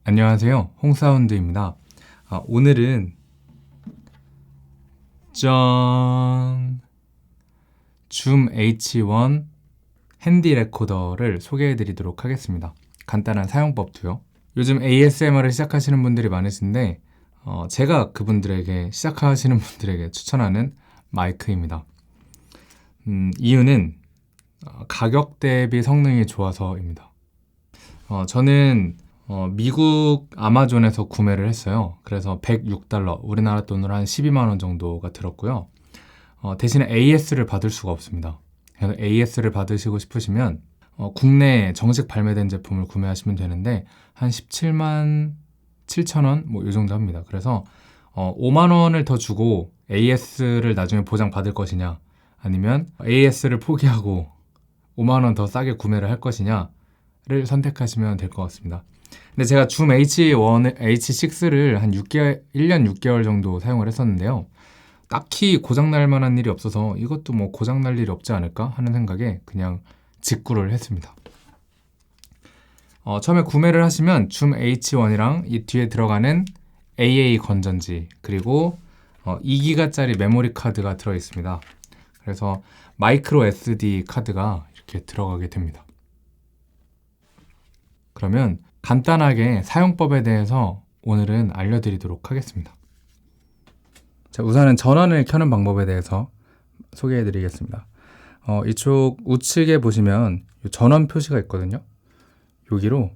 안녕하세요, 홍사운드입니다. 오늘은 짠! 줌 H1 핸디 레코더를 소개해 드리도록 하겠습니다. 간단한 사용법도요. 요즘 ASMR을 시작하시는 분들이 많으신데 제가 그분들에게 시작하시는 분들에게 추천하는 마이크입니다. 이유는 가격 대비 성능이 좋아서입니다. 저는 미국 아마존에서 구매를 했어요. 그래서 $106, 우리나라 돈으로 한 12만 원 정도가 들었고요. 대신에 AS를 받을 수가 없습니다. 그래서 AS를 받으시고 싶으시면 국내에 정식 발매된 제품을 구매하시면 되는데 한 17만 7천 원 뭐 이 정도 합니다. 그래서 5만 원을 더 주고 AS를 나중에 보장 받을 것이냐, 아니면 AS를 포기하고 5만 원 더 싸게 구매를 할 것이냐를 선택하시면 될 것 같습니다. 근데 제가 줌 H1, H6를 한 6개월, 1년 6개월 정도 사용을 했었는데요. 딱히 고장날 만한 일이 없어서 이것도 뭐 고장날 일이 없지 않을까 하는 생각에 그냥 직구를 했습니다. 처음에 구매를 하시면 줌 H1이랑 이 뒤에 들어가는 AA 건전지, 그리고 2기가짜리 메모리 카드가 들어있습니다. 그래서 마이크로 SD 카드가 이렇게 들어가게 됩니다. 그러면 간단하게 사용법에 대해서 오늘은 알려드리도록 하겠습니다. 자, 우선은 전원을 켜는 방법에 대해서 소개해드리겠습니다. 이쪽 우측에 보시면 전원 표시가 있거든요. 여기로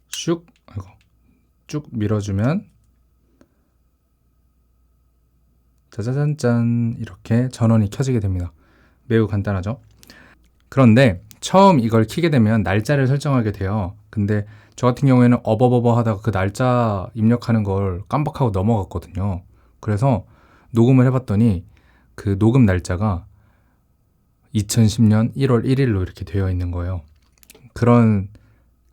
쭉 밀어주면 짜자잔짠 이렇게 전원이 켜지게 됩니다. 매우 간단하죠? 그런데 처음 이걸 켜게 되면 날짜를 설정하게 돼요. 근데 저 같은 경우에는 어버버버 하다가 그 날짜 입력하는 걸 깜빡하고 넘어갔거든요. 그래서 녹음을 해봤더니 그 녹음 날짜가 2010년 1월 1일로 이렇게 되어 있는 거예요. 그런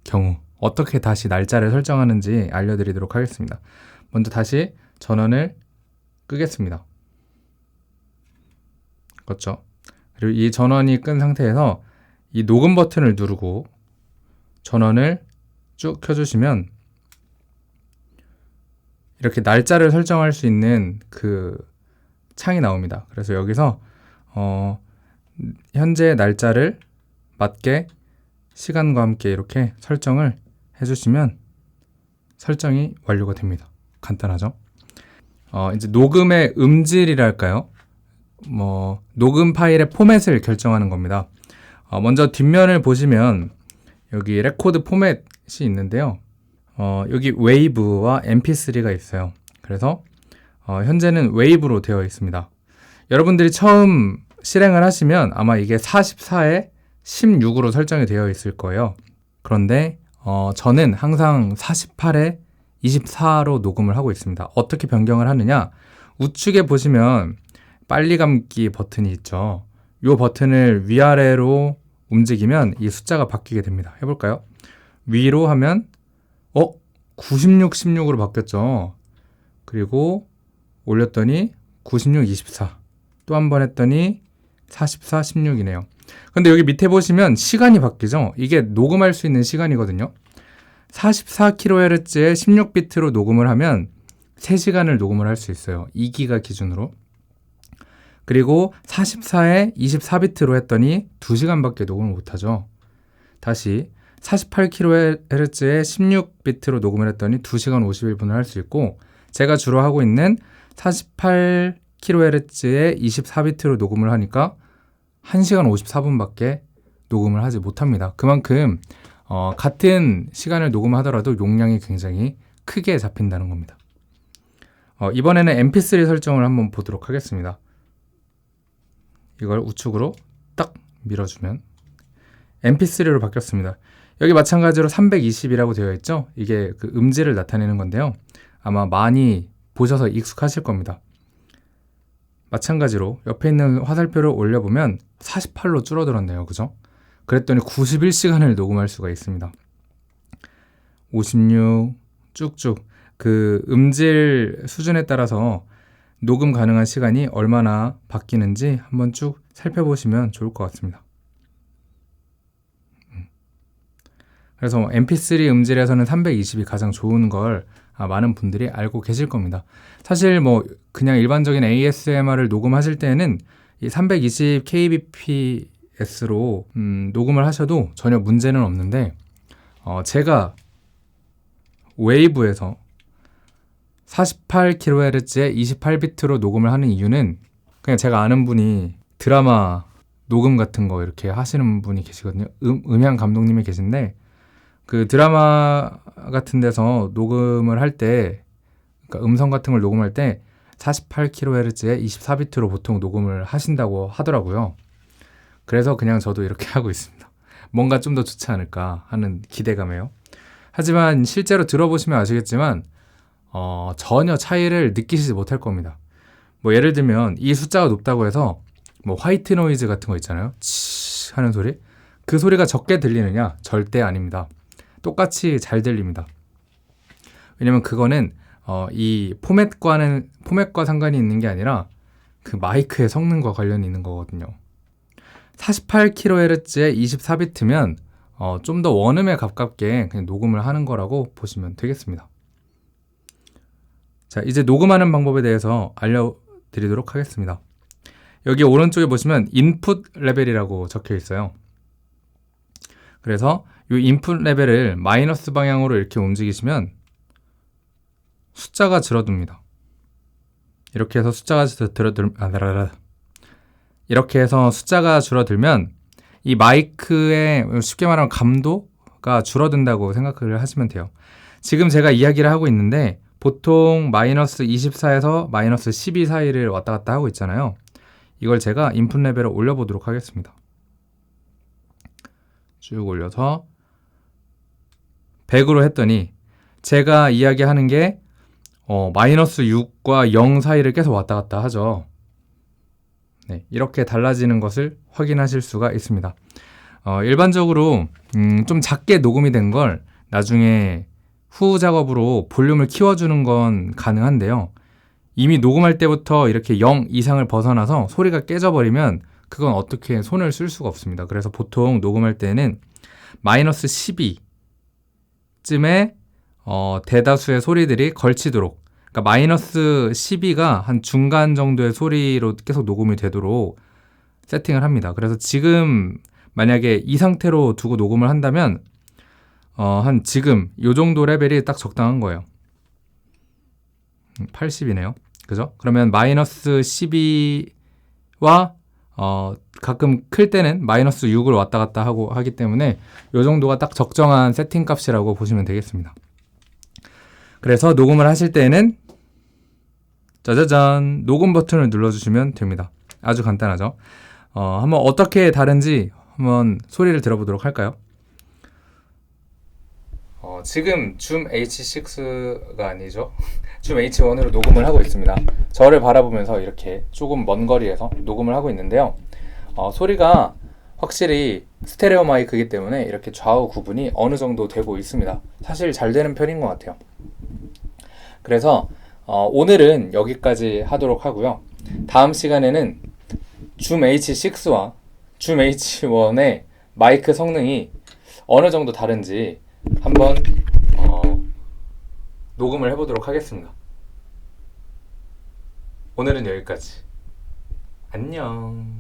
경우 어떻게 다시 날짜를 설정하는지 알려드리도록 하겠습니다. 먼저 다시 전원을 끄겠습니다. 그렇죠? 그리고 이 전원이 끈 상태에서 이 녹음 버튼을 누르고 전원을 쭉 켜주시면 이렇게 날짜를 설정할 수 있는 그 창이 나옵니다. 그래서 여기서 현재 날짜를 맞게 시간과 함께 이렇게 설정을 해주시면 설정이 완료가 됩니다. 간단하죠? 이제 녹음의 음질이랄까요? 녹음 파일의 포맷을 결정하는 겁니다. 먼저 뒷면을 보시면 여기 레코드 포맷이 있는데요. 여기 웨이브와 mp3가 있어요. 그래서 현재는 웨이브로 되어 있습니다. 여러분들이 처음 실행을 하시면 아마 이게 44에 16으로 설정이 되어 있을 거예요. 그런데 저는 항상 48에 24로 녹음을 하고 있습니다. 어떻게 변경을 하느냐? 우측에 보시면 빨리 감기 버튼이 있죠. 이 버튼을 위아래로 움직이면 이 숫자가 바뀌게 됩니다. 해볼까요? 위로 하면 96, 16으로 바뀌었죠. 그리고 올렸더니 96, 24. 또 한 번 했더니 44, 16이네요. 근데 여기 밑에 보시면 시간이 바뀌죠. 이게 녹음할 수 있는 시간이거든요. 44kHz에 16비트로 녹음을 하면 3시간을 녹음을 할 수 있어요. 2기가 기준으로. 그리고 44에 24비트로 했더니 2시간밖에 녹음을 못하죠. 다시 48kHz에 16비트로 녹음을 했더니 2시간 51분을 할 수 있고, 제가 주로 하고 있는 48kHz에 24비트로 녹음을 하니까 1시간 54분밖에 녹음을 하지 못합니다. 그만큼 같은 시간을 녹음하더라도 용량이 굉장히 크게 잡힌다는 겁니다. 이번에는 mp3 설정을 한번 보도록 하겠습니다. 이걸 우측으로 딱 밀어주면 mp3로 바뀌었습니다. 여기 마찬가지로 320이라고 되어 있죠. 이게 그 음질을 나타내는 건데요. 아마 많이 보셔서 익숙하실 겁니다. 마찬가지로 옆에 있는 화살표를 올려보면 48로 줄어들었네요. 그죠? 그랬더니 91시간을 녹음할 수가 있습니다. 56 쭉쭉 그 음질 수준에 따라서 녹음 가능한 시간이 얼마나 바뀌는지 한번 쭉 살펴보시면 좋을 것 같습니다. 그래서 MP3 음질에서는 320이 가장 좋은 걸 많은 분들이 알고 계실 겁니다. 사실 뭐 그냥 일반적인 ASMR을 녹음하실 때는 이 320 kbps로 녹음을 하셔도 전혀 문제는 없는데 제가 웨이브에서 48kHz에 28비트로 녹음을 하는 이유는 그냥 제가 아는 분이 드라마 녹음 같은 거 이렇게 하시는 분이 계시거든요. 음향 감독님이 계신데 그 드라마 같은 데서 녹음을 할 때, 그러니까 음성 같은 걸 녹음할 때 48kHz에 24비트로 보통 녹음을 하신다고 하더라고요. 그래서 그냥 저도 이렇게 하고 있습니다. 뭔가 좀 더 좋지 않을까 하는 기대감에요. 하지만 실제로 들어보시면 아시겠지만 전혀 차이를 느끼시지 못할 겁니다. 뭐 예를 들면 이 숫자가 높다고 해서 뭐 화이트 노이즈 같은 거 있잖아요. 치 하는 소리. 그 소리가 적게 들리느냐? 절대 아닙니다. 똑같이 잘 들립니다. 왜냐면 그거는 이 포맷과 상관이 있는 게 아니라 그 마이크의 성능과 관련이 있는 거거든요. 48kHz에 24비트면 좀 더 원음에 가깝게 그냥 녹음을 하는 거라고 보시면 되겠습니다. 자, 이제 녹음하는 방법에 대해서 알려드리도록 하겠습니다. 여기 오른쪽에 보시면 인풋 레벨이라고 적혀 있어요. 그래서 이 인풋 레벨을 마이너스 방향으로 이렇게 움직이시면 숫자가 줄어듭니다. 이렇게 해서 숫자가 줄어들면 이 마이크의 쉽게 말하면 감도가 줄어든다고 생각을 하시면 돼요. 지금 제가 이야기를 하고 있는데 보통 마이너스 24에서 마이너스 12 사이를 왔다 갔다 하고 있잖아요. 이걸 제가 인풋 레벨을 올려보도록 하겠습니다. 쭉 올려서 100으로 했더니 제가 이야기하는 게 마이너스 6과 0 사이를 계속 왔다 갔다 하죠. 네, 이렇게 달라지는 것을 확인하실 수가 있습니다. 일반적으로 좀 작게 녹음이 된 걸 나중에 후 작업으로 볼륨을 키워주는 건 가능한데요. 이미 녹음할 때부터 이렇게 0 이상을 벗어나서 소리가 깨져버리면 그건 어떻게 손을 쓸 수가 없습니다. 그래서 보통 녹음할 때는 마이너스 12쯤에 대다수의 소리들이 걸치도록, 그러니까 마이너스 12가 한 중간 정도의 소리로 계속 녹음이 되도록 세팅을 합니다. 그래서 지금 만약에 이 상태로 두고 녹음을 한다면 한 지금 이 정도 레벨이 딱 적당한 거예요. 80이네요. 그죠? 그러면 마이너스 12와 가끔 클 때는 마이너스 6을 왔다 갔다 하기 때문에 이 정도가 딱 적정한 세팅 값이라고 보시면 되겠습니다. 그래서 녹음을 하실 때는 짜자잔 녹음 버튼을 눌러주시면 됩니다. 아주 간단하죠? 한번 어떻게 다른지 한번 소리를 들어보도록 할까요? 지금 줌 H6가 아니죠. 줌 H1으로 녹음을 하고 있습니다. 저를 바라보면서 이렇게 조금 먼 거리에서 녹음을 하고 있는데요. 소리가 확실히 스테레오 마이크이기 때문에 이렇게 좌우 구분이 어느 정도 되고 있습니다. 사실 잘 되는 편인 것 같아요. 그래서 오늘은 여기까지 하도록 하고요. 다음 시간에는 줌 H6와 줌 H1의 마이크 성능이 어느 정도 다른지 한번 녹음을 해보도록 하겠습니다. 오늘은 여기까지. 안녕.